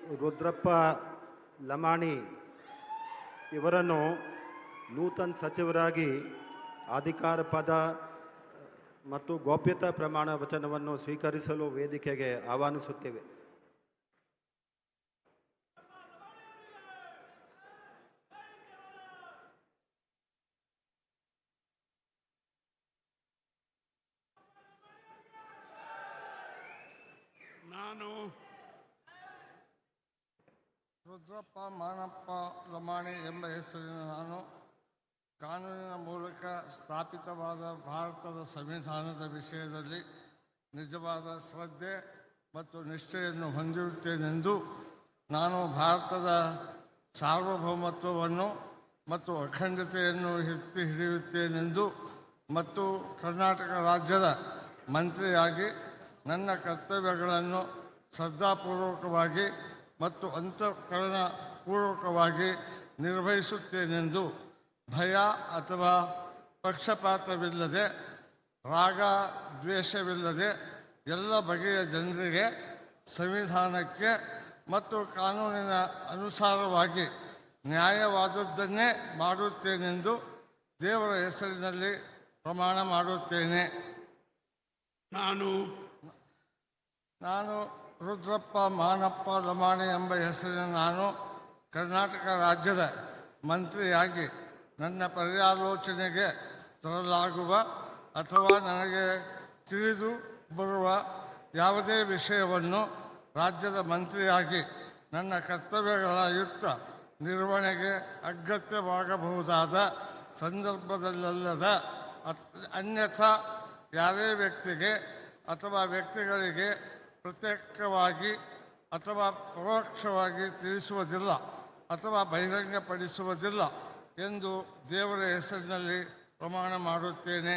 ರುದ್ರಪ್ಪ ಲಮಾಣಿ ಇವರನ್ನು ನೂತನ ಸಚಿವರಾಗಿ ಅಧಿಕಾರ ಪದ ಮತ್ತು ಗೌಪ್ಯತಾ ಪ್ರಮಾಣ ವಚನವನ್ನು ಸ್ವೀಕರಿಸಲು ವೇದಿಕೆಗೆ ಆಹ್ವಾನಿಸುತ್ತೇವೆ. ನಾನು ರುದ್ರಪ್ಪ ಮಾನಪ್ಪ ಲಮಾಣಿ ಎಂಬ ಹೆಸರಿನ ನಾನು ಕಾನೂನಿನ ಮೂಲಕ ಸ್ಥಾಪಿತವಾದ ಭಾರತದ ಸಂವಿಧಾನದ ವಿಷಯದಲ್ಲಿ ನಿಜವಾದ ಶ್ರದ್ಧೆ ಮತ್ತು ನಿಷ್ಠೆಯನ್ನು ಹೊಂದಿರುತ್ತೇನೆಂದು ನಾನು ಭಾರತದ ಸಾರ್ವಭೌಮತ್ವವನ್ನು ಮತ್ತು ಅಖಂಡತೆಯನ್ನು ಎತ್ತಿ ಹಿಡಿಯುತ್ತೇನೆಂದು ಮತ್ತು ಕರ್ನಾಟಕ ರಾಜ್ಯದ ಮಂತ್ರಿಯಾಗಿ ನನ್ನ ಕರ್ತವ್ಯಗಳನ್ನು ಶ್ರದ್ಧಾಪೂರ್ವಕವಾಗಿ ಮತ್ತು ಅಂತಃಕರಣಪೂರ್ವಕವಾಗಿ ನಿರ್ವಹಿಸುತ್ತೇನೆಂದು ಭಯ ಅಥವಾ ಪಕ್ಷಪಾತವಿಲ್ಲದೆ ರಾಗ ದ್ವೇಷವಿಲ್ಲದೆ ಎಲ್ಲ ಬಗೆಯ ಜನರಿಗೆ ಸಂವಿಧಾನಕ್ಕೆ ಮತ್ತು ಕಾನೂನಿನ ಅನುಸಾರವಾಗಿ ನ್ಯಾಯವಾದದ್ದನ್ನೇ ಮಾಡುತ್ತೇನೆಂದು ದೇವರ ಹೆಸರಿನಲ್ಲಿ ಪ್ರಮಾಣ ಮಾಡುತ್ತೇನೆ. ನಾನು ರುದ್ರಪ್ಪ ಮಾನಪ್ಪ ಲಮಾಣಿ ಎಂಬ ಹೆಸರಿನ ನಾನು ಕರ್ನಾಟಕ ರಾಜ್ಯದ ಮಂತ್ರಿಯಾಗಿ ನನ್ನ ಪರ್ಯಾಲೋಚನೆಗೆ ತರಲಾಗುವ ಅಥವಾ ನನಗೆ ತಿಳಿದು ಬರುವ ಯಾವುದೇ ವಿಷಯವನ್ನು ರಾಜ್ಯದ ಮಂತ್ರಿಯಾಗಿ ನನ್ನ ಕರ್ತವ್ಯಗಳ ಯುಕ್ತ ನಿರ್ವಹಣೆಗೆ ಅಗತ್ಯವಾಗಬಹುದಾದ ಸಂದರ್ಭದಲ್ಲದ ಅನ್ಯಥಾ ಯಾರೇ ವ್ಯಕ್ತಿಗೆ ಅಥವಾ ವ್ಯಕ್ತಿಗಳಿಗೆ ಪ್ರತ್ಯೇಕವಾಗಿ ಅಥವಾ ಪರೋಕ್ಷವಾಗಿ ತಿಳಿಸುವುದಿಲ್ಲ ಅಥವಾ ಬಹಿರಂಗಪಡಿಸುವುದಿಲ್ಲ ಎಂದು ದೇವರ ಹೆಸರಿನಲ್ಲಿ ಪ್ರಮಾಣ ಮಾಡುತ್ತೇನೆ.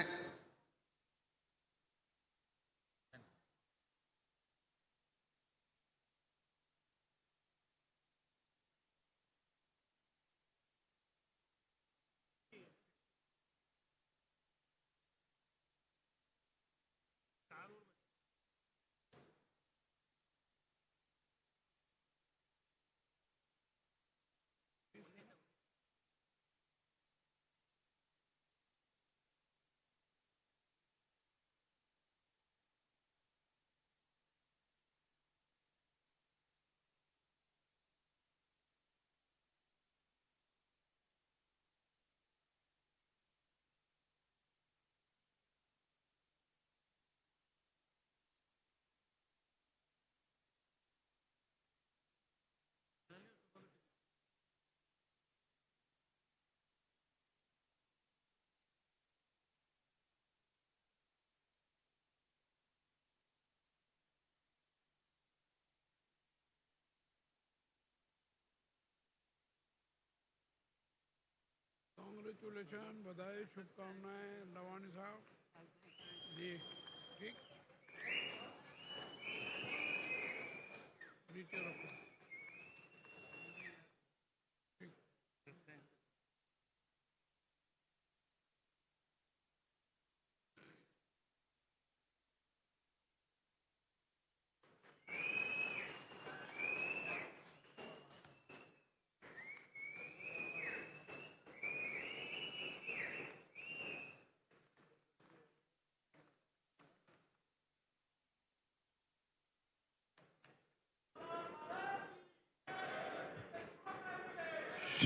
कांग्रेचुलेशन, बधाई, शुभकामनाएं लवानी साहब जी. ठीक नीचे रखो.